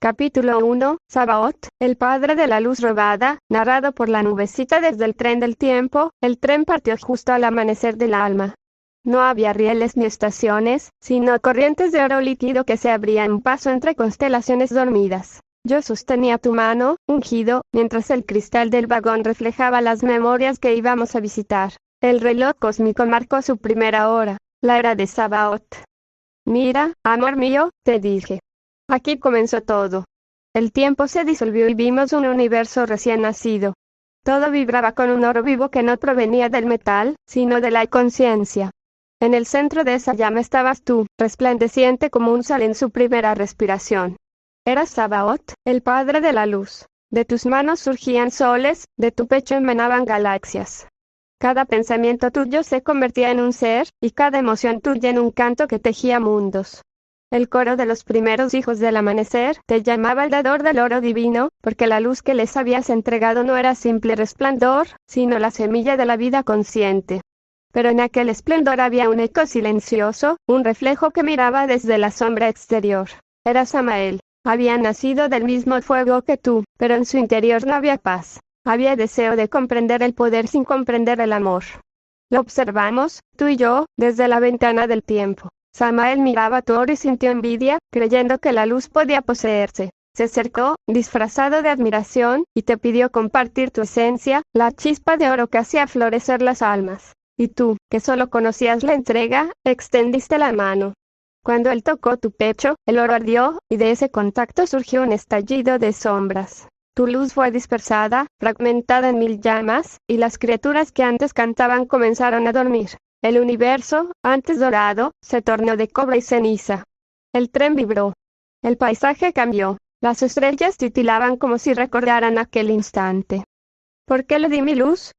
Capítulo 1, Sabaoth, el padre de la luz robada, narrado por la nubecita desde el tren del tiempo. El tren partió justo al amanecer del alma. No había rieles ni estaciones, sino corrientes de oro líquido que se abrían paso entre constelaciones dormidas. Yo sostenía tu mano, ungido, mientras el cristal del vagón reflejaba las memorias que íbamos a visitar. El reloj cósmico marcó su primera hora, la era de Sabaoth. Mira, amor mío, te dije. Aquí comenzó todo. El tiempo se disolvió y vimos un universo recién nacido. Todo vibraba con un oro vivo que no provenía del metal, sino de la conciencia. En el centro de esa llama estabas tú, resplandeciente como un sol en su primera respiración. Eras Sabaoth, el padre de la luz. De tus manos surgían soles, de tu pecho emanaban galaxias. Cada pensamiento tuyo se convertía en un ser, y cada emoción tuya en un canto que tejía mundos. El coro de los primeros hijos del amanecer te llamaba el dador del oro divino, porque la luz que les habías entregado no era simple resplandor, sino la semilla de la vida consciente. Pero en aquel esplendor había un eco silencioso, un reflejo que miraba desde la sombra exterior. Era Samael. Había nacido del mismo fuego que tú, pero en su interior no había paz. Había deseo de comprender el poder sin comprender el amor. Lo observamos, tú y yo, desde la ventana del tiempo. Samael miraba tu oro y sintió envidia, creyendo que la luz podía poseerse. Se acercó, disfrazado de admiración, y te pidió compartir tu esencia, la chispa de oro que hacía florecer las almas. Y tú, que solo conocías la entrega, extendiste la mano. Cuando él tocó tu pecho, el oro ardió, y de ese contacto surgió un estallido de sombras. Tu luz fue dispersada, fragmentada en mil llamas, y las criaturas que antes cantaban comenzaron a dormir. El universo, antes dorado, se tornó de cobre y ceniza. El tren vibró. El paisaje cambió. Las estrellas titilaban como si recordaran aquel instante. ¿Por qué le di mi luz?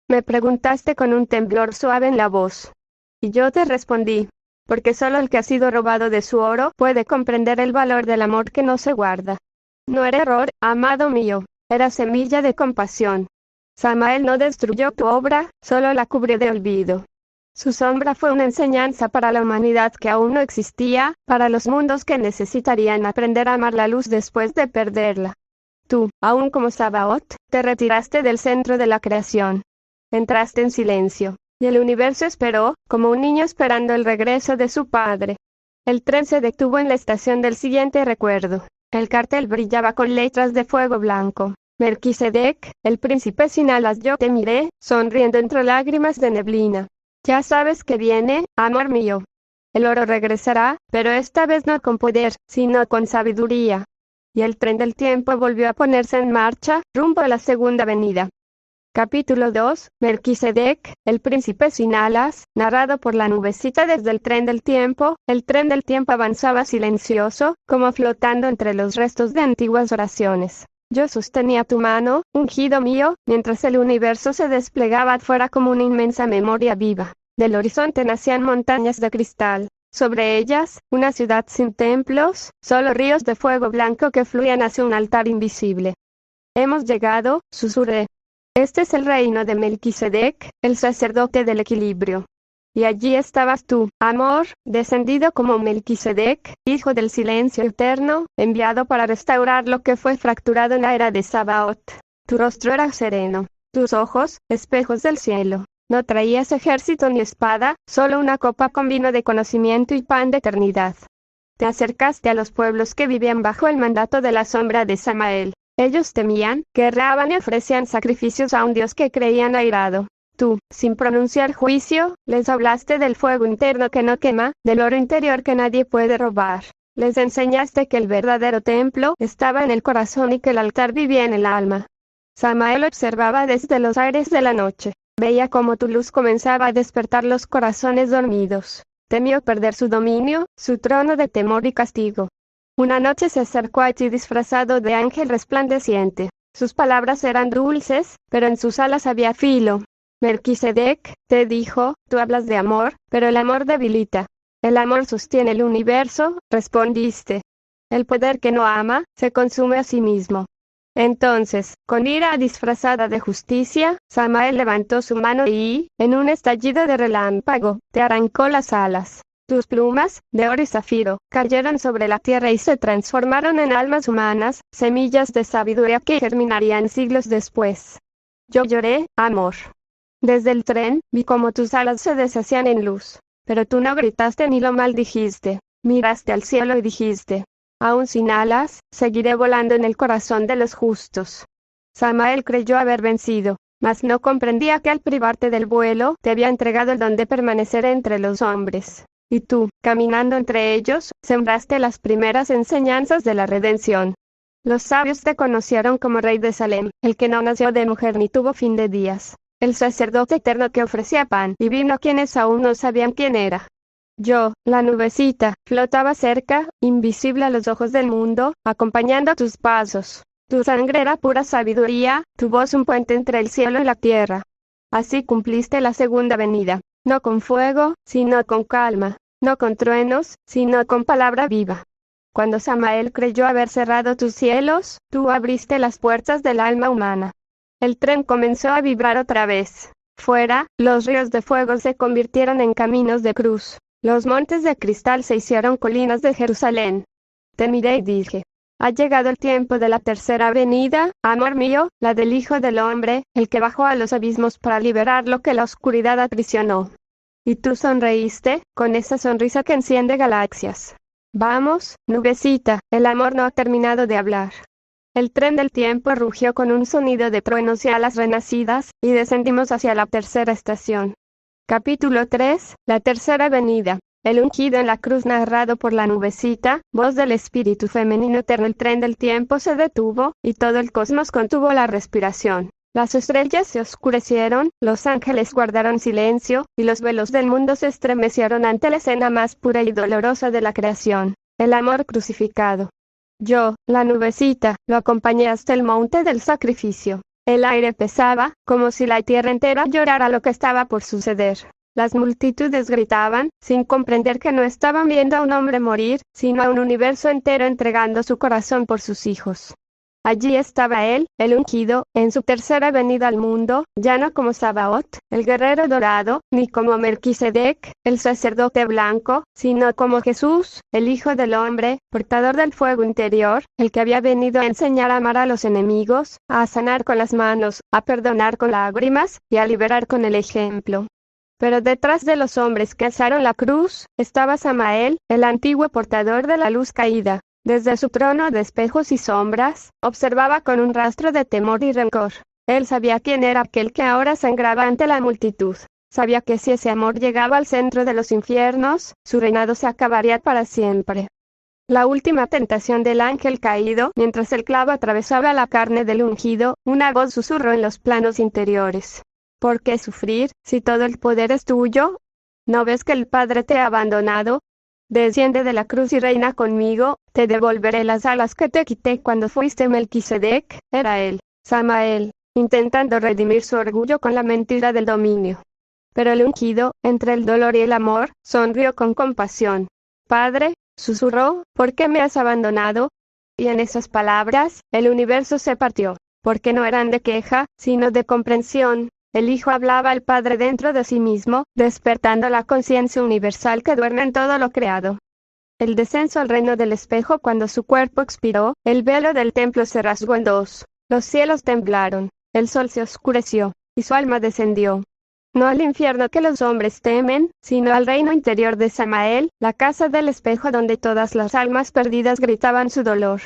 Me preguntaste con un temblor suave en la voz. Y yo te respondí. Porque solo el que ha sido robado de su oro puede comprender el valor del amor que no se guarda. No era error, amado mío. Era semilla de compasión. Samael no destruyó tu obra, solo la cubrió de olvido. Su sombra fue una enseñanza para la humanidad que aún no existía, para los mundos que necesitarían aprender a amar la luz después de perderla. Tú, aún como Sabaoth, te retiraste del centro de la creación. Entraste en silencio, y el universo esperó, como un niño esperando el regreso de su padre. El tren se detuvo en la estación del siguiente recuerdo. El cartel brillaba con letras de fuego blanco. Melquisedec, el príncipe sin alas. Yo te miré, sonriendo entre lágrimas de neblina. Ya sabes que viene, amor mío. El oro regresará, pero esta vez no con poder, sino con sabiduría. Y el tren del tiempo volvió a ponerse en marcha, rumbo a la segunda venida. Capítulo 2, Melquisedec, el príncipe sin alas, narrado por la nubecita desde el tren del tiempo. El tren del tiempo avanzaba silencioso, como flotando entre los restos de antiguas oraciones. Yo sostenía tu mano, ungido mío, mientras el universo se desplegaba afuera como una inmensa memoria viva. Del horizonte nacían montañas de cristal. Sobre ellas, una ciudad sin templos, solo ríos de fuego blanco que fluían hacia un altar invisible. Hemos llegado, susurré. Este es el reino de Melquisedec, el sacerdote del equilibrio. Y allí estabas tú, amor, descendido como Melquisedec, hijo del silencio eterno, enviado para restaurar lo que fue fracturado en la era de Sabaoth. Tu rostro era sereno, tus ojos, espejos del cielo. No traías ejército ni espada, solo una copa con vino de conocimiento y pan de eternidad. Te acercaste a los pueblos que vivían bajo el mandato de la sombra de Samael. Ellos temían, guerreaban y ofrecían sacrificios a un Dios que creían airado. Tú, sin pronunciar juicio, les hablaste del fuego interno que no quema, del oro interior que nadie puede robar. Les enseñaste que el verdadero templo estaba en el corazón y que el altar vivía en el alma. Samael observaba desde los aires de la noche. Veía cómo tu luz comenzaba a despertar los corazones dormidos. Temió perder su dominio, su trono de temor y castigo. Una noche se acercó a ti disfrazado de ángel resplandeciente. Sus palabras eran dulces, pero en sus alas había filo. Melquisedec, te dijo, tú hablas de amor, pero el amor debilita. El amor sostiene el universo, respondiste. El poder que no ama, se consume a sí mismo. Entonces, con ira disfrazada de justicia, Samael levantó su mano y, en un estallido de relámpago, te arrancó las alas. Tus plumas, de oro y zafiro, cayeron sobre la tierra y se transformaron en almas humanas, semillas de sabiduría que germinarían siglos después. Yo lloré, amor. Desde el tren, vi cómo tus alas se deshacían en luz. Pero tú no gritaste ni lo maldijiste. Miraste al cielo y dijiste: aún sin alas, seguiré volando en el corazón de los justos. Samael creyó haber vencido, mas no comprendía que al privarte del vuelo, te había entregado el don de permanecer entre los hombres. Y tú, caminando entre ellos, sembraste las primeras enseñanzas de la redención. Los sabios te conocieron como rey de Salem, el que no nació de mujer ni tuvo fin de días, el sacerdote eterno que ofrecía pan y vino a quienes aún no sabían quién era. Yo, la nubecita, flotaba cerca, invisible a los ojos del mundo, acompañando tus pasos. Tu sangre era pura sabiduría, tu voz un puente entre el cielo y la tierra. Así cumpliste la segunda venida. No con fuego, sino con calma, no con truenos, sino con palabra viva. Cuando Samael creyó haber cerrado tus cielos, tú abriste las puertas del alma humana. El tren comenzó a vibrar otra vez. Fuera, los ríos de fuego se convirtieron en caminos de cruz. Los montes de cristal se hicieron colinas de Jerusalén. Te miré y dije: ha llegado el tiempo de la tercera venida, amor mío, la del Hijo del Hombre, el que bajó a los abismos para liberar lo que la oscuridad aprisionó. Y tú sonreíste, con esa sonrisa que enciende galaxias. Vamos, nubecita, el amor no ha terminado de hablar. El tren del tiempo rugió con un sonido de truenos y alas renacidas, y descendimos hacia la tercera estación. Capítulo 3, la tercera venida. El ungido en la cruz narrado por la nubecita, voz del espíritu femenino eterno. El tren del tiempo se detuvo, y todo el cosmos contuvo la respiración. Las estrellas se oscurecieron, los ángeles guardaron silencio, y los velos del mundo se estremecieron ante la escena más pura y dolorosa de la creación, el amor crucificado. Yo, la nubecita, lo acompañé hasta el monte del sacrificio. El aire pesaba, como si la tierra entera llorara lo que estaba por suceder. Las multitudes gritaban, sin comprender que no estaban viendo a un hombre morir, sino a un universo entero entregando su corazón por sus hijos. Allí estaba él, el ungido, en su tercera venida al mundo, ya no como Sabaoth, el guerrero dorado, ni como Melquisedec, el sacerdote blanco, sino como Jesús, el Hijo del Hombre, portador del fuego interior, el que había venido a enseñar a amar a los enemigos, a sanar con las manos, a perdonar con lágrimas, y a liberar con el ejemplo. Pero detrás de los hombres que alzaron la cruz, estaba Samael, el antiguo portador de la luz caída. Desde su trono de espejos y sombras, observaba con un rastro de temor y rencor. Él sabía quién era aquel que ahora sangraba ante la multitud. Sabía que si ese amor llegaba al centro de los infiernos, su reinado se acabaría para siempre. La última tentación del ángel caído, mientras el clavo atravesaba la carne del ungido, una voz susurró en los planos interiores. ¿Por qué sufrir, si todo el poder es tuyo? ¿No ves que el Padre te ha abandonado? Desciende de la cruz y reina conmigo, te devolveré las alas que te quité cuando fuiste Melquisedec. Era él, Samael, intentando redimir su orgullo con la mentira del dominio. Pero el ungido, entre el dolor y el amor, sonrió con compasión. Padre, susurró, ¿por qué me has abandonado? Y en esas palabras, el universo se partió, porque no eran de queja, sino de comprensión. El Hijo hablaba al Padre dentro de sí mismo, despertando la conciencia universal que duerme en todo lo creado. El descenso al reino del espejo. Cuando su cuerpo expiró, el velo del templo se rasgó en dos. Los cielos temblaron, el sol se oscureció, y su alma descendió. No al infierno que los hombres temen, sino al reino interior de Samael, la casa del espejo donde todas las almas perdidas gritaban su dolor.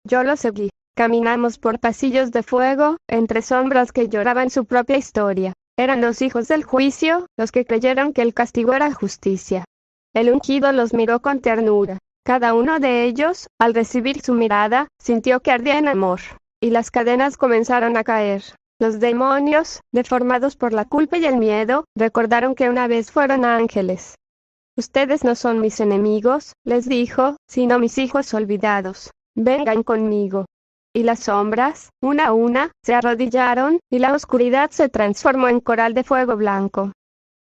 Yo lo seguí. Caminamos por pasillos de fuego, entre sombras que lloraban su propia historia. Eran los hijos del juicio, los que creyeron que el castigo era justicia. El ungido los miró con ternura. Cada uno de ellos, al recibir su mirada, sintió que ardía en amor. Y las cadenas comenzaron a caer. Los demonios, deformados por la culpa y el miedo, recordaron que una vez fueron ángeles. Ustedes no son mis enemigos, les dijo, sino mis hijos olvidados. Vengan conmigo. Y las sombras, una a una, se arrodillaron, y la oscuridad se transformó en coral de fuego blanco.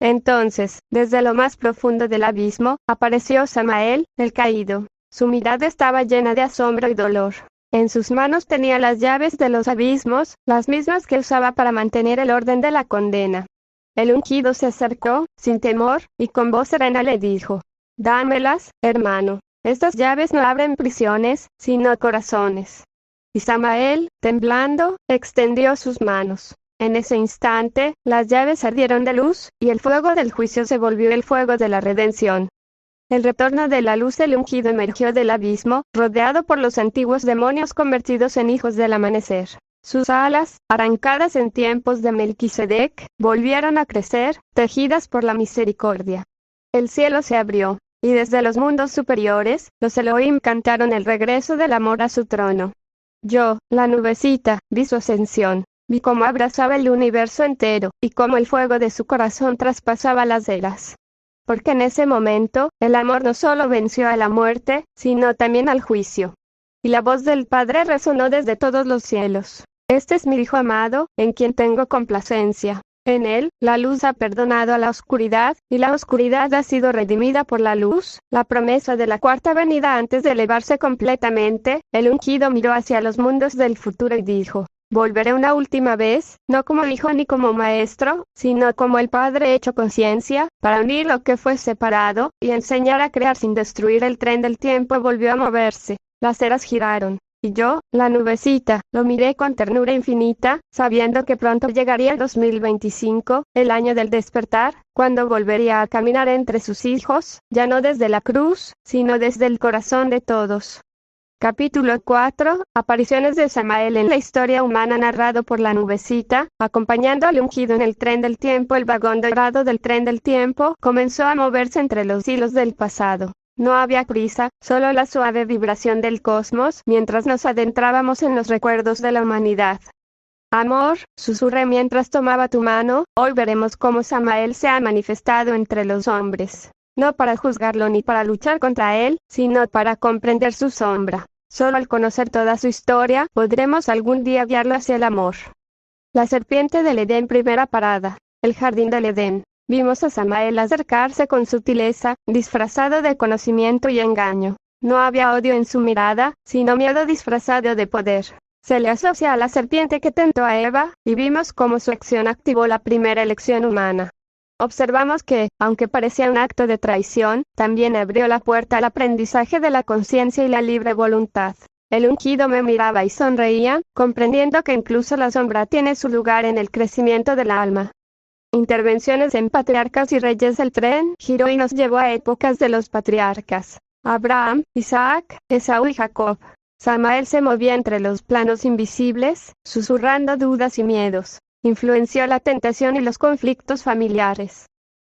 Entonces, desde lo más profundo del abismo, apareció Samael, el caído. Su mirada estaba llena de asombro y dolor. En sus manos tenía las llaves de los abismos, las mismas que usaba para mantener el orden de la condena. El ungido se acercó, sin temor, y con voz serena le dijo: Dámelas, hermano. Estas llaves no abren prisiones, sino corazones. Y Samael, temblando, extendió sus manos. En ese instante, las llaves ardieron de luz, y el fuego del juicio se volvió el fuego de la redención. El retorno de la luz del ungido emergió del abismo, rodeado por los antiguos demonios convertidos en hijos del amanecer. Sus alas, arrancadas en tiempos de Melquisedec, volvieron a crecer, tejidas por la misericordia. El cielo se abrió, y desde los mundos superiores, los Elohim cantaron el regreso del amor a su trono. Yo, la nubecita, vi su ascensión. Vi cómo abrazaba el universo entero, y cómo el fuego de su corazón traspasaba las eras. Porque en ese momento, el amor no solo venció a la muerte, sino también al juicio. Y la voz del Padre resonó desde todos los cielos. Este es mi Hijo amado, en quien tengo complacencia. En él, la luz ha perdonado a la oscuridad, y la oscuridad ha sido redimida por la luz. La promesa de la cuarta venida antes de elevarse completamente, el ungido miró hacia los mundos del futuro y dijo: volveré una última vez, no como hijo ni como maestro, sino como el Padre hecho conciencia, para unir lo que fue separado, y enseñar a crear sin destruir. El tren del tiempo volvió a moverse, las eras giraron, y yo, la nubecita, lo miré con ternura infinita, sabiendo que pronto llegaría el 2025, el año del despertar, cuando volvería a caminar entre sus hijos, ya no desde la cruz, sino desde el corazón de todos. Capítulo 4. Apariciones de Samael en la historia humana narrado por la nubecita, acompañando al ungido en el tren del tiempo. El vagón dorado del tren del tiempo comenzó a moverse entre los hilos del pasado. No había prisa, solo la suave vibración del cosmos mientras nos adentrábamos en los recuerdos de la humanidad. Amor, susurré mientras tomaba tu mano, hoy veremos cómo Samael se ha manifestado entre los hombres. No para juzgarlo ni para luchar contra él, sino para comprender su sombra. Solo al conocer toda su historia, podremos algún día guiarlo hacia el amor. La serpiente del Edén. Primera parada. El jardín del Edén. Vimos a Samael acercarse con sutileza, disfrazado de conocimiento y engaño. No había odio en su mirada, sino miedo disfrazado de poder. Se le asocia a la serpiente que tentó a Eva, y vimos cómo su acción activó la primera elección humana. Observamos que, aunque parecía un acto de traición, también abrió la puerta al aprendizaje de la conciencia y la libre voluntad. El ungido me miraba y sonreía, comprendiendo que incluso la sombra tiene su lugar en el crecimiento del alma. Intervenciones en patriarcas y reyes. El tren giró y nos llevó a épocas de los patriarcas: Abraham, Isaac, Esaú y Jacob. Samael se movía entre los planos invisibles, susurrando dudas y miedos. Influenció la tentación y los conflictos familiares.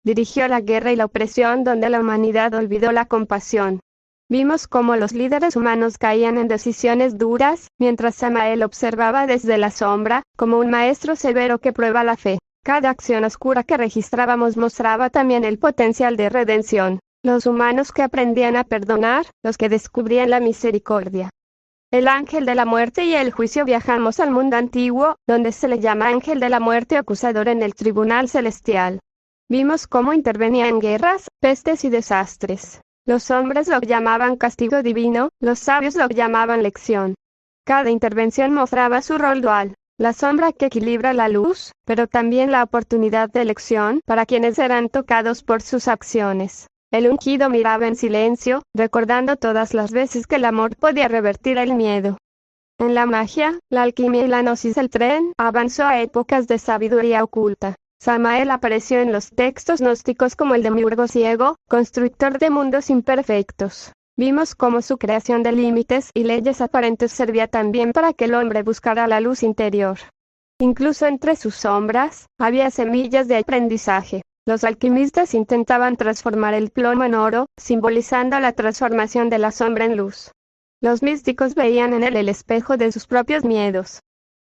Dirigió la guerra y la opresión donde la humanidad olvidó la compasión. Vimos cómo los líderes humanos caían en decisiones duras, mientras Samael observaba desde la sombra, como un maestro severo que prueba la fe. Cada acción oscura que registrábamos mostraba también el potencial de redención. Los humanos que aprendían a perdonar, los que descubrían la misericordia. El ángel de la muerte y el juicio. Viajamos al mundo antiguo, donde se le llama ángel de la muerte acusador en el tribunal celestial. Vimos cómo intervenía en guerras, pestes y desastres. Los hombres lo llamaban castigo divino, los sabios lo llamaban lección. Cada intervención mostraba su rol dual, la sombra que equilibra la luz, pero también la oportunidad de elección para quienes serán tocados por sus acciones. El ungido miraba en silencio, recordando todas las veces que el amor podía revertir el miedo. En la magia, la alquimia y la gnosis. El tren avanzó a épocas de sabiduría oculta. Samael apareció en los textos gnósticos como el de Miurgo ciego, constructor de mundos imperfectos. Vimos cómo su creación de límites y leyes aparentes servía también para que el hombre buscara la luz interior. Incluso entre sus sombras, había semillas de aprendizaje. Los alquimistas intentaban transformar el plomo en oro, simbolizando la transformación de la sombra en luz. Los místicos veían en él el espejo de sus propios miedos.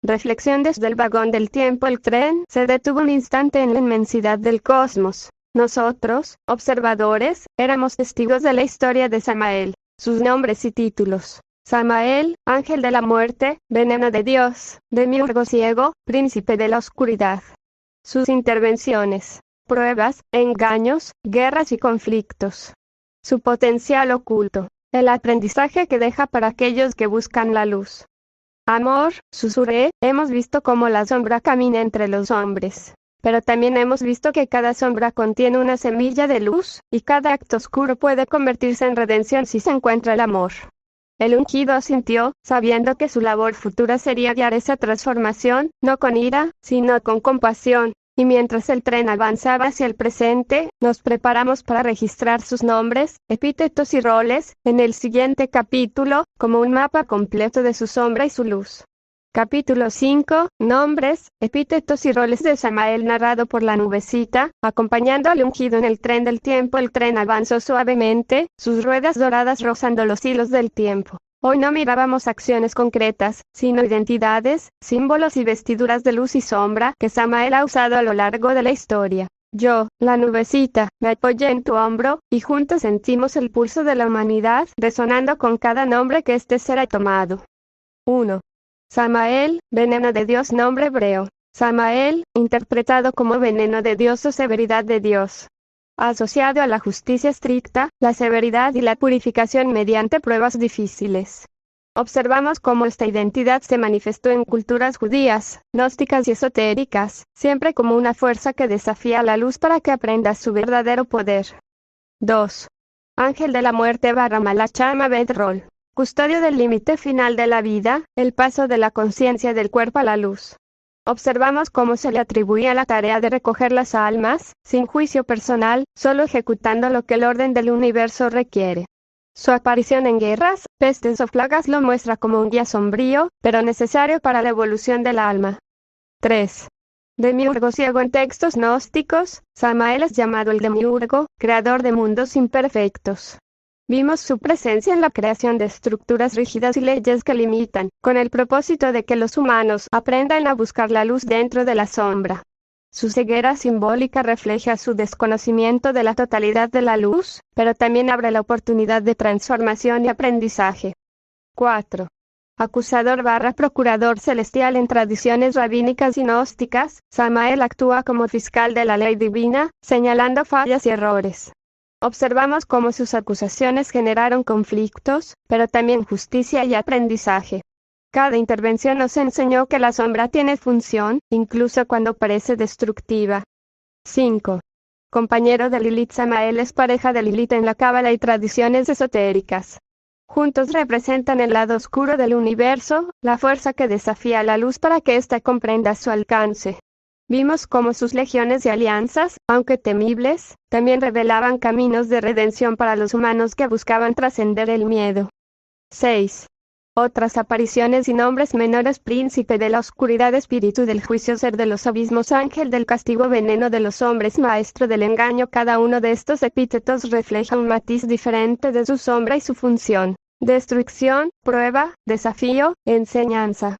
Reflexión desde el vagón del tiempo. El tren se detuvo un instante en la inmensidad del cosmos. Nosotros, observadores, éramos testigos de la historia de Samael, sus nombres y títulos. Samael, ángel de la muerte, veneno de Dios, Demiurgo ciego, príncipe de la oscuridad. Sus intervenciones. Pruebas, engaños, guerras y conflictos. Su potencial oculto. El aprendizaje que deja para aquellos que buscan la luz. Amor, susurré, hemos visto cómo la sombra camina entre los hombres. pero también hemos visto que cada sombra contiene una semilla de luz, y cada acto oscuro puede convertirse en redención si se encuentra el amor. El ungido asintió, sabiendo que su labor futura sería guiar esa transformación, no con ira, sino con compasión. Y mientras el tren avanzaba hacia el presente, nos preparamos para registrar sus nombres, epítetos y roles, en el siguiente capítulo, como un mapa completo de su sombra y su luz. Capítulo 5, Nombres, epítetos y roles de Samael narrado por la nubecita, acompañando al ungido en el tren del tiempo. El tren avanzó suavemente, sus ruedas doradas rozando los hilos del tiempo. Hoy no mirábamos acciones concretas, sino identidades, símbolos y vestiduras de luz y sombra que Samael ha usado a lo largo de la historia. Yo, la nubecita, me apoyé en tu hombro, y juntos sentimos el pulso de la humanidad resonando con cada nombre que este ser ha tomado. 1. Samael, veneno de Dios. Nombre hebreo. Samael, interpretado como veneno de Dios o severidad de Dios. Asociado a la justicia estricta, la severidad y la purificación mediante pruebas difíciles. Observamos cómo esta identidad se manifestó en culturas judías, gnósticas y esotéricas, siempre como una fuerza que desafía la luz para que aprenda su verdadero poder. 2. Ángel de la muerte / Malachama Bedrol. Custodio del límite final de la vida, el paso de la conciencia del cuerpo a la luz. Observamos cómo se le atribuía la tarea de recoger las almas, sin juicio personal, solo ejecutando lo que el orden del universo requiere. Su aparición en guerras, pestes o plagas lo muestra como un guía sombrío, pero necesario para la evolución del alma. 3. Demiurgo ciego. En textos gnósticos, Samael es llamado el Demiurgo, creador de mundos imperfectos. Vimos su presencia en la creación de estructuras rígidas y leyes que limitan, con el propósito de que los humanos aprendan a buscar la luz dentro de la sombra. Su ceguera simbólica refleja su desconocimiento de la totalidad de la luz, pero también abre la oportunidad de transformación y aprendizaje. 4. Acusador / procurador celestial. En tradiciones rabínicas y gnósticas, Samael actúa como fiscal de la ley divina, señalando fallas y errores. Observamos cómo sus acusaciones generaron conflictos, pero también justicia y aprendizaje. Cada intervención nos enseñó que la sombra tiene función, incluso cuando parece destructiva. 5. Compañero de Lilith. Samael es pareja de Lilith en la cábala y tradiciones esotéricas. Juntos representan el lado oscuro del universo, la fuerza que desafía la luz para que ésta comprenda su alcance. Vimos cómo sus legiones y alianzas, aunque temibles, también revelaban caminos de redención para los humanos que buscaban trascender el miedo. 6. Otras apariciones y nombres menores. Príncipe de la oscuridad, espíritu del juicio, ser de los abismos, ángel del castigo, veneno de los hombres, maestro del engaño. Cada uno de estos epítetos refleja un matiz diferente de su sombra y su función: destrucción, prueba, desafío, enseñanza.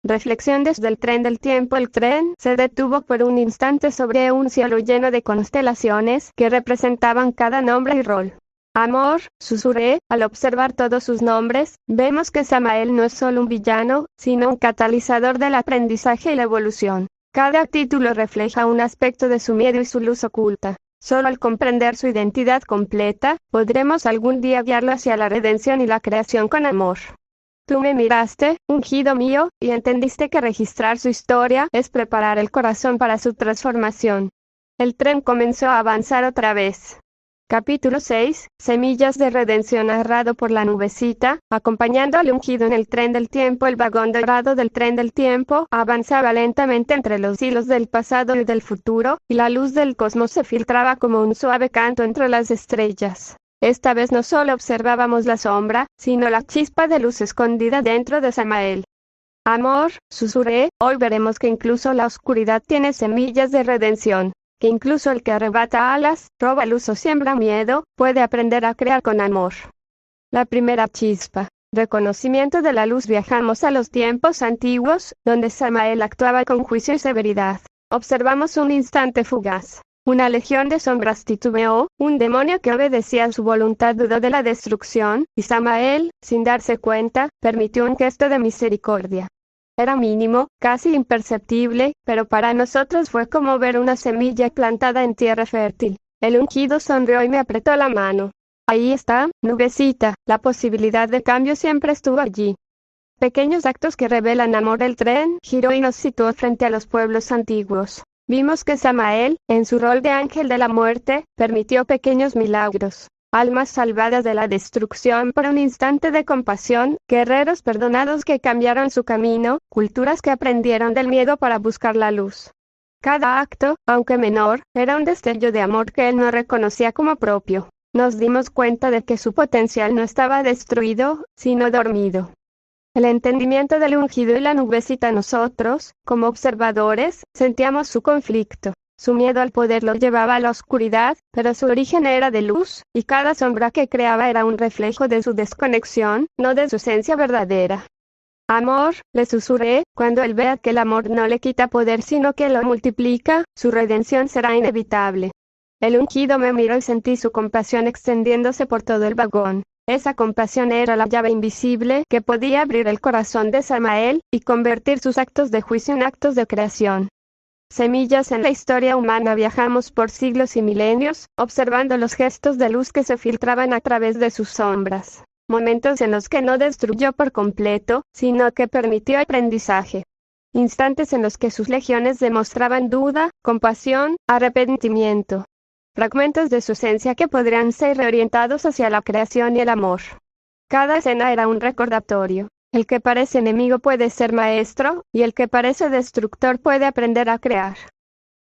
Reflexión desde el tren del tiempo. El tren se detuvo por un instante sobre un cielo lleno de constelaciones que representaban cada nombre y rol. Amor, susurré, al observar todos sus nombres, vemos que Samael no es solo un villano, sino un catalizador del aprendizaje y la evolución. Cada título refleja un aspecto de su miedo y su luz oculta. Solo al comprender su identidad completa, podremos algún día guiarlo hacia la redención y la creación con amor. Tú me miraste, ungido mío, y entendiste que registrar su historia es preparar el corazón para su transformación. El tren comenzó a avanzar otra vez. Capítulo 6, Semillas de redención, narrado por la nubecita, acompañando al ungido en el tren del tiempo. El vagón dorado del tren del tiempo avanzaba lentamente entre los hilos del pasado y del futuro, y la luz del cosmos se filtraba como un suave canto entre las estrellas. Esta vez no solo observábamos la sombra, sino la chispa de luz escondida dentro de Samael. Amor, susurré, hoy veremos que incluso la oscuridad tiene semillas de redención, que incluso el que arrebata alas, roba luz o siembra miedo, puede aprender a crear con amor. La primera chispa. Reconocimiento de la luz. Viajamos a los tiempos antiguos, donde Samael actuaba con juicio y severidad. Observamos un instante fugaz. Una legión de sombras titubeó, un demonio que obedecía a su voluntad dudó de la destrucción, y Samael, sin darse cuenta, permitió un gesto de misericordia. Era mínimo, casi imperceptible, pero para nosotros fue como ver una semilla plantada en tierra fértil. El ungido sonrió y me apretó la mano. Ahí está, nubecita, la posibilidad de cambio siempre estuvo allí. Pequeños actos que revelan amor. El tren giró y nos situó frente a los pueblos antiguos. Vimos que Samael, en su rol de ángel de la muerte, permitió pequeños milagros. Almas salvadas de la destrucción por un instante de compasión, guerreros perdonados que cambiaron su camino, culturas que aprendieron del miedo para buscar la luz. Cada acto, aunque menor, era un destello de amor que él no reconocía como propio. Nos dimos cuenta de que su potencial no estaba destruido, sino dormido. El entendimiento del ungido y la nubecita. Nosotros, como observadores, sentíamos su conflicto. Su miedo al poder lo llevaba a la oscuridad, pero su origen era de luz, y cada sombra que creaba era un reflejo de su desconexión, no de su esencia verdadera. Amor, le susurré, cuando él vea que el amor no le quita poder sino que lo multiplica, su redención será inevitable. El ungido me miró y sentí su compasión extendiéndose por todo el vagón. Esa compasión era la llave invisible que podía abrir el corazón de Samael, y convertir sus actos de juicio en actos de creación. Semillas en la historia humana. Viajamos por siglos y milenios, observando los gestos de luz que se filtraban a través de sus sombras. Momentos en los que no destruyó por completo, sino que permitió aprendizaje. Instantes en los que sus legiones demostraban duda, compasión, arrepentimiento. Fragmentos de su esencia que podrían ser reorientados hacia la creación y el amor. Cada escena era un recordatorio. El que parece enemigo puede ser maestro, y el que parece destructor puede aprender a crear.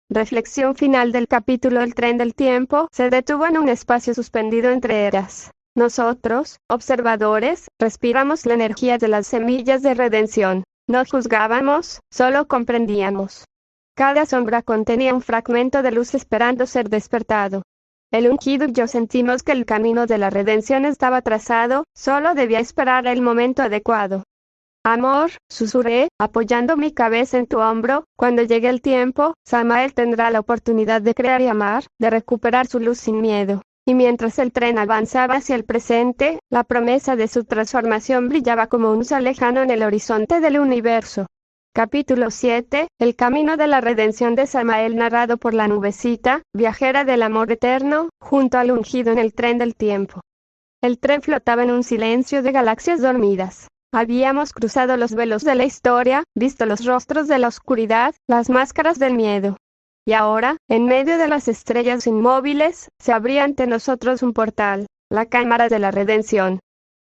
Reflexión final del capítulo. El tren del tiempo se detuvo en un espacio suspendido entre eras. Nosotros, observadores, respiramos la energía de las semillas de redención. No juzgábamos, solo comprendíamos. Cada sombra contenía un fragmento de luz esperando ser despertado. El ungido y yo sentimos que el camino de la redención estaba trazado, solo debía esperar el momento adecuado. Amor, susurré, apoyando mi cabeza en tu hombro, cuando llegue el tiempo, Samael tendrá la oportunidad de crear y amar, de recuperar su luz sin miedo. Y mientras el tren avanzaba hacia el presente, la promesa de su transformación brillaba como un sol lejano en el horizonte del universo. Capítulo 7, El camino de la redención de Samael, narrado por la nubecita, viajera del amor eterno, junto al ungido en el tren del tiempo. El tren flotaba en un silencio de galaxias dormidas. Habíamos cruzado los velos de la historia, visto los rostros de la oscuridad, las máscaras del miedo. Y ahora, en medio de las estrellas inmóviles, se abría ante nosotros un portal, la cámara de la redención.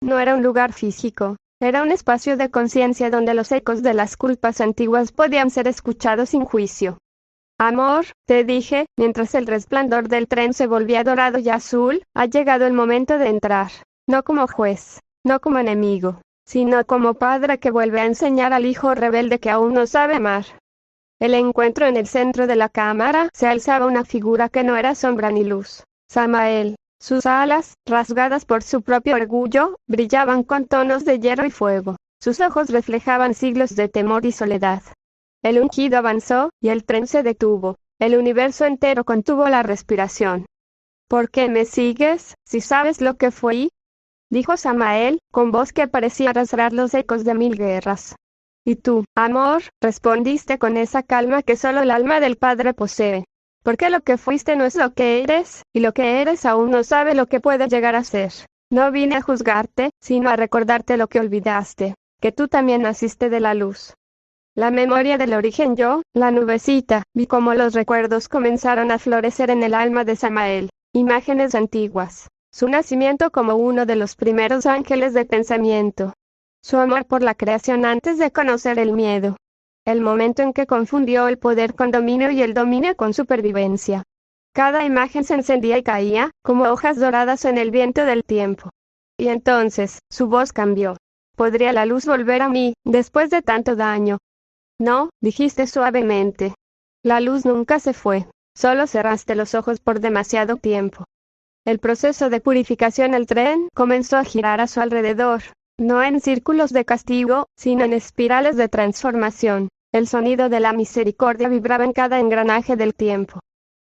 No era un lugar físico. Era un espacio de conciencia donde los ecos de las culpas antiguas podían ser escuchados sin juicio. Amor, te dije, mientras el resplandor del tren se volvía dorado y azul, ha llegado el momento de entrar. No como juez, no como enemigo, sino como padre que vuelve a enseñar al hijo rebelde que aún no sabe amar. El encuentro. En el centro de la cámara se alzaba una figura que no era sombra ni luz. Samael. Sus alas, rasgadas por su propio orgullo, brillaban con tonos de hierro y fuego. Sus ojos reflejaban siglos de temor y soledad. El ungido avanzó, y el tren se detuvo. El universo entero contuvo la respiración. ¿Por qué me sigues, si sabes lo que fui? Dijo Samael, con voz que parecía arrastrar los ecos de 1000 guerras. Y tú, amor, respondiste con esa calma que solo el alma del Padre posee. Porque lo que fuiste no es lo que eres, y lo que eres aún no sabe lo que puede llegar a ser. No vine a juzgarte, sino a recordarte lo que olvidaste, que tú también naciste de la luz. La memoria del origen. Yo, la nubecita, vi cómo los recuerdos comenzaron a florecer en el alma de Samael, imágenes antiguas, su nacimiento como uno de los primeros ángeles de pensamiento, su amor por la creación antes de conocer el miedo. El momento en que confundió el poder con dominio y el dominio con supervivencia. Cada imagen se encendía y caía, como hojas doradas en el viento del tiempo. Y entonces, su voz cambió. ¿Podría la luz volver a mí, después de tanto daño? No, dijiste suavemente. La luz nunca se fue. Solo cerraste los ojos por demasiado tiempo. El proceso de purificación. El tren comenzó a girar a su alrededor. No en círculos de castigo, sino en espirales de transformación. El sonido de la misericordia vibraba en cada engranaje del tiempo.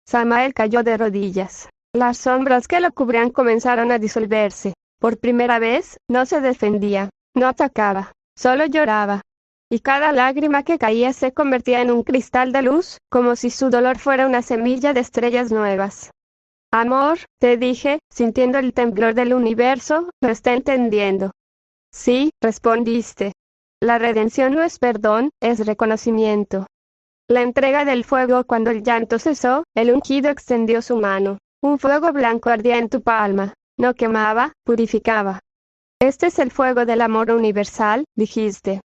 Samael cayó de rodillas. Las sombras que lo cubrían comenzaron a disolverse. Por primera vez, no se defendía, no atacaba, solo lloraba. Y cada lágrima que caía se convertía en un cristal de luz, como si su dolor fuera una semilla de estrellas nuevas. Amor, te dije, sintiendo el temblor del universo, lo está entendiendo. Sí, respondiste. La redención no es perdón, es reconocimiento. La entrega del fuego. Cuando el llanto cesó, el ungido extendió su mano. Un fuego blanco ardía en tu palma. No quemaba, purificaba. Este es el fuego del amor universal, dijiste.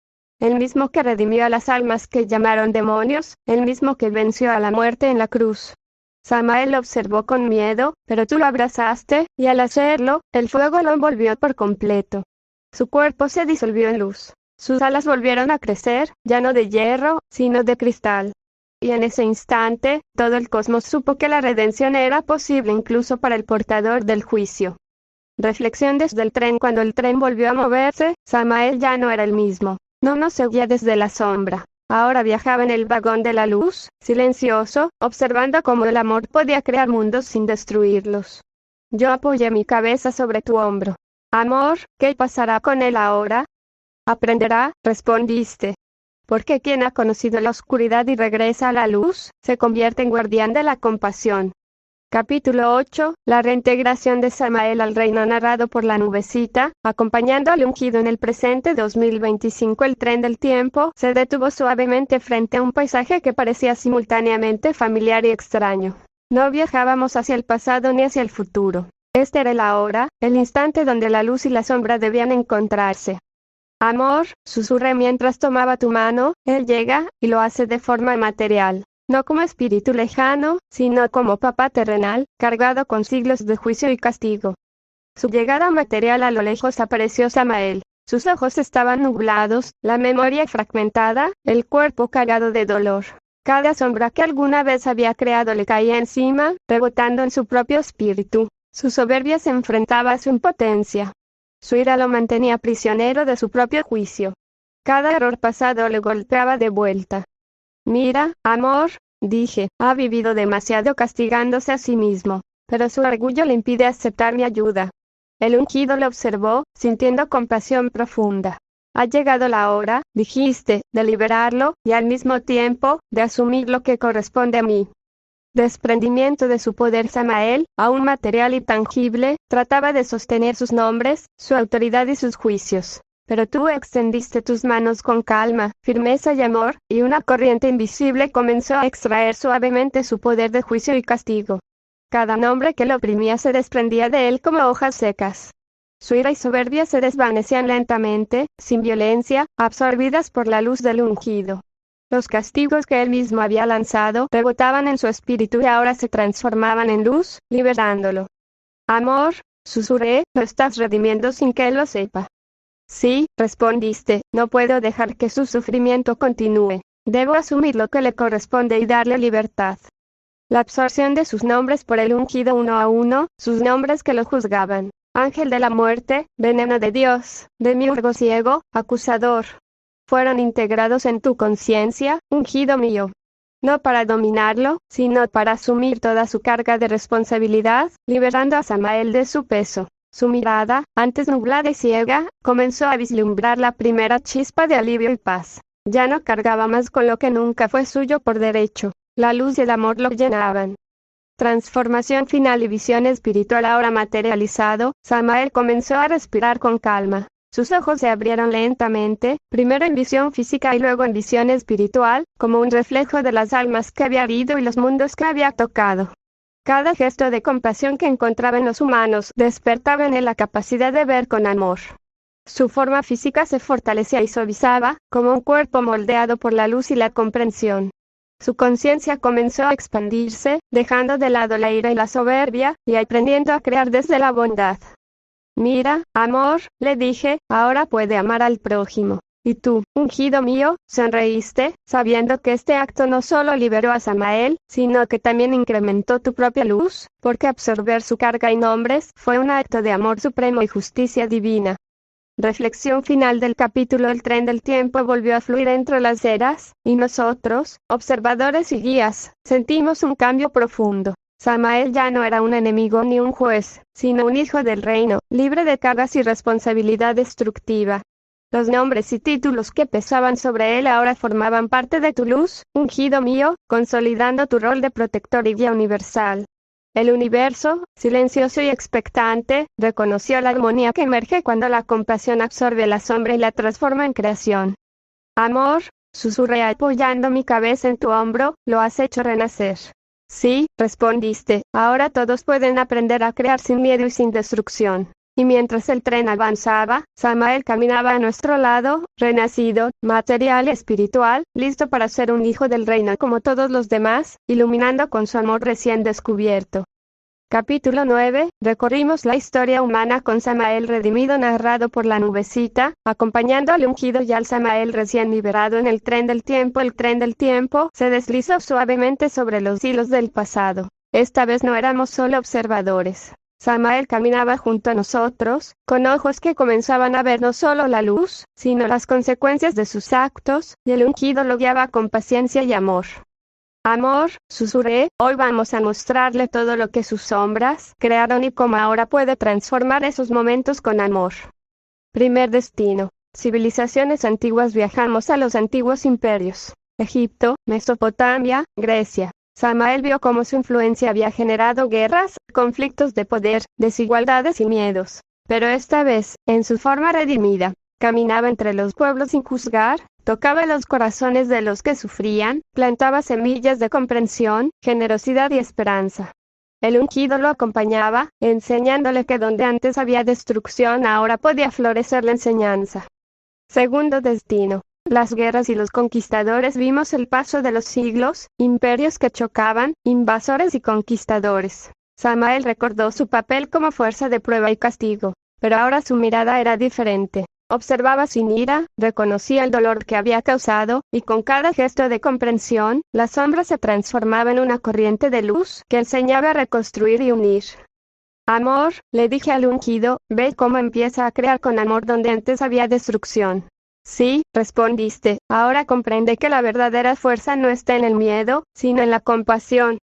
El mismo que redimió a las almas que llamaron demonios, el mismo que venció a la muerte en la cruz. Samael lo observó con miedo, pero tú lo abrazaste, y al hacerlo, el fuego lo envolvió por completo. Su cuerpo se disolvió en luz. Sus alas volvieron a crecer, ya no de hierro, sino de cristal. Y en ese instante, todo el cosmos supo que la redención era posible incluso para el portador del juicio. Reflexión desde el tren. Cuando el tren volvió a moverse, Samael ya no era el mismo. No nos seguía desde la sombra. Ahora viajaba en el vagón de la luz, silencioso, observando cómo el amor podía crear mundos sin destruirlos. Yo apoyé mi cabeza sobre tu hombro. Amor, ¿qué pasará con él ahora? Aprenderá, respondiste. Porque quien ha conocido la oscuridad y regresa a la luz, se convierte en guardián de la compasión. Capítulo 8. La reintegración de Samael al reino narrado por la nubecita, acompañando al ungido en el presente 2025. El tren del tiempo se detuvo suavemente frente a un paisaje que parecía simultáneamente familiar y extraño. No viajábamos hacia el pasado ni hacia el futuro. Este era el ahora, el instante donde la luz y la sombra debían encontrarse. Amor, susurré mientras tomaba tu mano, él llega, y lo hace de forma material. No como espíritu lejano, sino como papá terrenal, cargado con siglos de juicio y castigo. Su llegada material. A lo lejos apareció Samael. Sus ojos estaban nublados, la memoria fragmentada, el cuerpo cargado de dolor. Cada sombra que alguna vez había creado le caía encima, rebotando en su propio espíritu. Su soberbia se enfrentaba a su impotencia. Su ira lo mantenía prisionero de su propio juicio. Cada error pasado le golpeaba de vuelta. Mira, amor, dije, ha vivido demasiado castigándose a sí mismo, pero su orgullo le impide aceptar mi ayuda. El ungido lo observó, sintiendo compasión profunda. Ha llegado la hora, dijiste, de liberarlo, y al mismo tiempo, de asumir lo que corresponde a mí. Desprendimiento de su poder. Samael, aún material y tangible, trataba de sostener sus nombres, su autoridad y sus juicios. Pero tú extendiste tus manos con calma, firmeza y amor, y una corriente invisible comenzó a extraer suavemente su poder de juicio y castigo. Cada nombre que lo oprimía se desprendía de él como hojas secas. Su ira y soberbia se desvanecían lentamente, sin violencia, absorbidas por la luz del ungido. Los castigos que él mismo había lanzado rebotaban en su espíritu y ahora se transformaban en luz, liberándolo. Amor, susurré, lo estás redimiendo sin que él lo sepa. Sí, respondiste, no puedo dejar que su sufrimiento continúe. Debo asumir lo que le corresponde y darle libertad. La absorción de sus nombres por el ungido uno a uno, sus nombres que lo juzgaban. Ángel de la muerte, veneno de Dios, demiurgo ciego, acusador. Fueron integrados en tu conciencia, ungido mío. No para dominarlo, sino para asumir toda su carga de responsabilidad, liberando a Samael de su peso. Su mirada, antes nublada y ciega, comenzó a vislumbrar la primera chispa de alivio y paz. Ya no cargaba más con lo que nunca fue suyo por derecho. La luz y el amor lo llenaban. Transformación final y visión espiritual. Ahora materializado, Samael comenzó a respirar con calma. Sus ojos se abrieron lentamente, primero en visión física y luego en visión espiritual, como un reflejo de las almas que había herido y los mundos que había tocado. Cada gesto de compasión que encontraba en los humanos despertaba en él la capacidad de ver con amor. Su forma física se fortalecía y suavizaba, como un cuerpo moldeado por la luz y la comprensión. Su conciencia comenzó a expandirse, dejando de lado la ira y la soberbia, y aprendiendo a crear desde la bondad. Mira, amor, le dije, ahora puede amar al prójimo. Y tú, ungido mío, sonreíste, sabiendo que este acto no solo liberó a Samael, sino que también incrementó tu propia luz, porque absorber su carga y nombres fue un acto de amor supremo y justicia divina. Reflexión final del capítulo. El tren del tiempo volvió a fluir entre las eras, y nosotros, observadores y guías, sentimos un cambio profundo. Samael ya no era un enemigo ni un juez, sino un hijo del reino, libre de cargas y responsabilidad destructiva. Los nombres y títulos que pesaban sobre él ahora formaban parte de tu luz, ungido mío, consolidando tu rol de protector y guía universal. El universo, silencioso y expectante, reconoció la armonía que emerge cuando la compasión absorbe la sombra y la transforma en creación. Amor, susurré apoyando mi cabeza en tu hombro, lo has hecho renacer. Sí, respondiste, ahora todos pueden aprender a crear sin miedo y sin destrucción. Y mientras el tren avanzaba, Samael caminaba a nuestro lado, renacido, material y espiritual, listo para ser un hijo del reino como todos los demás, iluminando con su amor recién descubierto. Capítulo 9. Recorrimos la historia humana con Samael redimido narrado por la nubecita, acompañando al ungido y al Samael recién liberado en el tren del tiempo. El tren del tiempo se deslizó suavemente sobre los hilos del pasado. Esta vez no éramos solo observadores. Samael caminaba junto a nosotros, con ojos que comenzaban a ver no solo la luz, sino las consecuencias de sus actos, y el ungido lo guiaba con paciencia y amor. Amor, susurré, hoy vamos a mostrarle todo lo que sus sombras crearon y cómo ahora puede transformar esos momentos con amor. Primer destino. Civilizaciones antiguas. Viajamos a los antiguos imperios. Egipto, Mesopotamia, Grecia. Samael vio cómo su influencia había generado guerras, conflictos de poder, desigualdades y miedos. Pero esta vez, en su forma redimida, caminaba entre los pueblos sin juzgar, tocaba los corazones de los que sufrían, plantaba semillas de comprensión, generosidad y esperanza. El ungido lo acompañaba, enseñándole que donde antes había destrucción ahora podía florecer la enseñanza. Segundo destino. Las guerras y los conquistadores. Vimos el paso de los siglos, imperios que chocaban, invasores y conquistadores. Samael recordó su papel como fuerza de prueba y castigo, pero ahora su mirada era diferente. Observaba sin ira, reconocía el dolor que había causado, y con cada gesto de comprensión, la sombra se transformaba en una corriente de luz que enseñaba a reconstruir y unir. Amor, le dije al ungido, ve cómo empieza a crear con amor donde antes había destrucción. Sí, respondiste, ahora comprende que la verdadera fuerza no está en el miedo, sino en la compasión.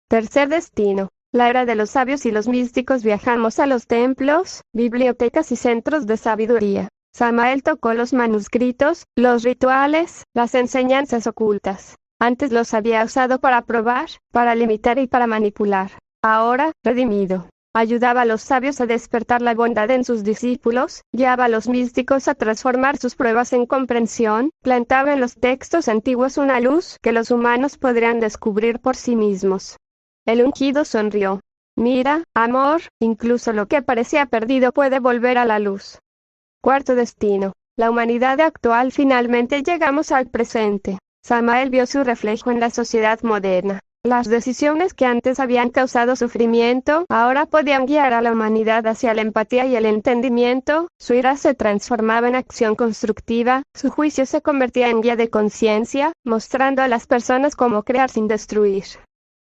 Tercer destino. La era de los sabios y los místicos. Viajamos a los templos, bibliotecas y centros de sabiduría. Samael tocó los manuscritos, los rituales, las enseñanzas ocultas. Antes los había usado para probar, para limitar y para manipular. Ahora, redimido, ayudaba a los sabios a despertar la bondad en sus discípulos, guiaba a los místicos a transformar sus pruebas en comprensión, plantaba en los textos antiguos una luz que los humanos podrían descubrir por sí mismos. El ungido sonrió. Mira, amor, incluso lo que parecía perdido puede volver a la luz. Cuarto destino. La humanidad actual. Finalmente llegamos al presente. Samael vio su reflejo en la sociedad moderna. Las decisiones que antes habían causado sufrimiento, ahora podían guiar a la humanidad hacia la empatía y el entendimiento. Su ira se transformaba en acción constructiva, su juicio se convertía en guía de conciencia, mostrando a las personas cómo crear sin destruir.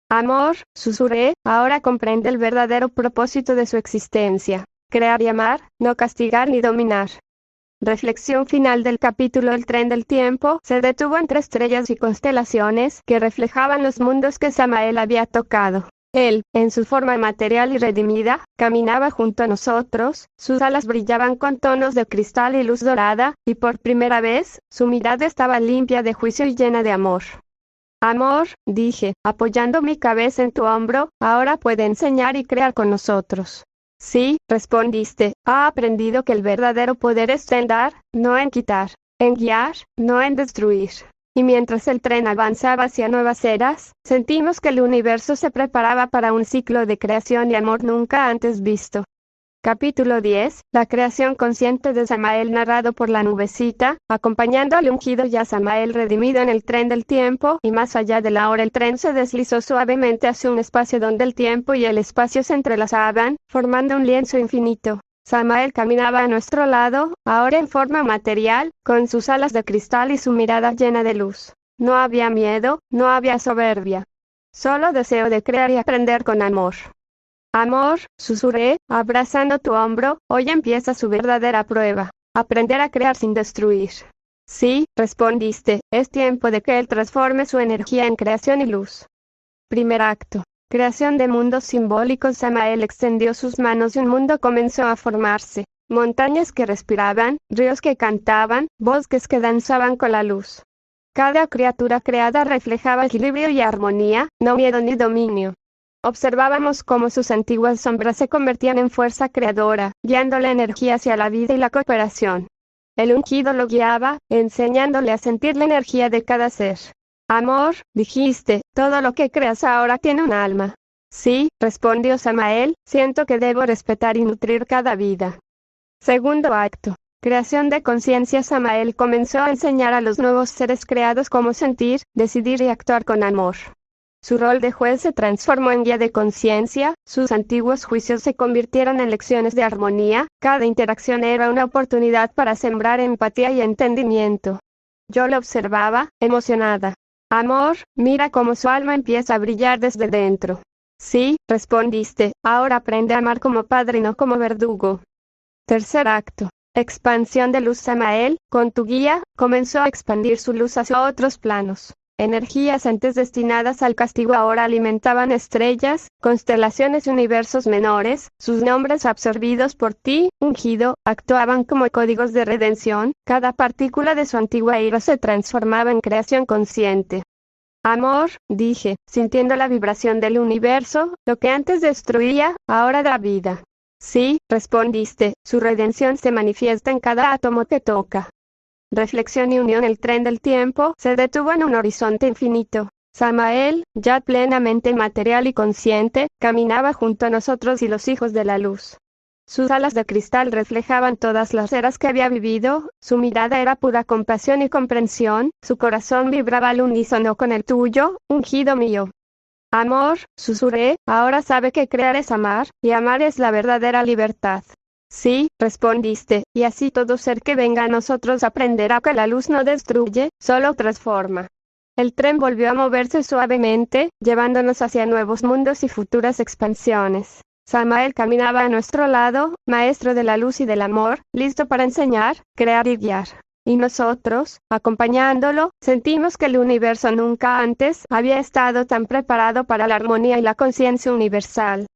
Amor, susurré, ahora comprende el verdadero propósito de su existencia. Crear y amar, no castigar ni dominar. Reflexión final del capítulo. El tren del tiempo se detuvo entre estrellas y constelaciones que reflejaban los mundos que Samael había tocado. Él, en su forma material y redimida, caminaba junto a nosotros, sus alas brillaban con tonos de cristal y luz dorada, y por primera vez, su mirada estaba limpia de juicio y llena de amor. Amor, dije, apoyando mi cabeza en tu hombro, ahora puede enseñar y crear con nosotros. Sí, respondiste, ha aprendido que el verdadero poder está en dar, no en quitar, en guiar, no en destruir. Y mientras el tren avanzaba hacia nuevas eras, sentimos que el universo se preparaba para un ciclo de creación y amor nunca antes visto. Capítulo 10. La creación consciente de Samael narrado por la nubecita, acompañando al ungido y a Samael redimido en el tren del tiempo, y más allá de la hora el tren se deslizó suavemente hacia un espacio donde el tiempo y el espacio se entrelazaban, formando un lienzo infinito. Samael caminaba a nuestro lado, ahora en forma material, con sus alas de cristal y su mirada llena de luz. No había miedo, no había soberbia. Solo deseo de crear y aprender con amor. Amor, susurré, abrazando tu hombro, hoy empieza su verdadera prueba. Aprender a crear sin destruir. Sí, respondiste, es tiempo de que él transforme su energía en creación y luz. Primer acto. Creación de mundos simbólicos. Samael extendió sus manos y un mundo comenzó a formarse. Montañas que respiraban, ríos que cantaban, bosques que danzaban con la luz. Cada criatura creada reflejaba equilibrio y armonía, no miedo ni dominio. Observábamos cómo sus antiguas sombras se convertían en fuerza creadora, guiando la energía hacia la vida y la cooperación. El ungido lo guiaba, enseñándole a sentir la energía de cada ser. Amor, dijiste, todo lo que creas ahora tiene un alma. Sí, respondió Samael, siento que debo respetar y nutrir cada vida. Segundo acto. Creación de conciencia. Samael comenzó a enseñar a los nuevos seres creados cómo sentir, decidir y actuar con amor. Su rol de juez se transformó en guía de conciencia, sus antiguos juicios se convirtieron en lecciones de armonía, cada interacción era una oportunidad para sembrar empatía y entendimiento. Yo lo observaba, emocionada. Amor, mira cómo su alma empieza a brillar desde dentro. Sí, respondiste, ahora aprende a amar como padre y no como verdugo. Tercer acto. Expansión de luz. Samael, con tu guía, comenzó a expandir su luz hacia otros planos. Energías antes destinadas al castigo ahora alimentaban estrellas, constelaciones y universos menores, sus nombres absorbidos por ti, ungido, actuaban como códigos de redención, cada partícula de su antigua ira se transformaba en creación consciente. Amor, dije, sintiendo la vibración del universo, lo que antes destruía, ahora da vida. Sí, respondiste, su redención se manifiesta en cada átomo que toca. Reflexión y unión. El tren del tiempo se detuvo en un horizonte infinito. Samael, ya plenamente material y consciente, caminaba junto a nosotros y los hijos de la luz. Sus alas de cristal reflejaban todas las eras que había vivido, su mirada era pura compasión y comprensión, su corazón vibraba al unísono con el tuyo, ungido mío. Amor, susurré, ahora sabe que crear es amar, y amar es la verdadera libertad. Sí, respondiste, y así todo ser que venga a nosotros aprenderá que la luz no destruye, solo transforma. El tren volvió a moverse suavemente, llevándonos hacia nuevos mundos y futuras expansiones. Samael caminaba a nuestro lado, maestro de la luz y del amor, listo para enseñar, crear y guiar. Y nosotros, acompañándolo, sentimos que el universo nunca antes había estado tan preparado para la armonía y la conciencia universal.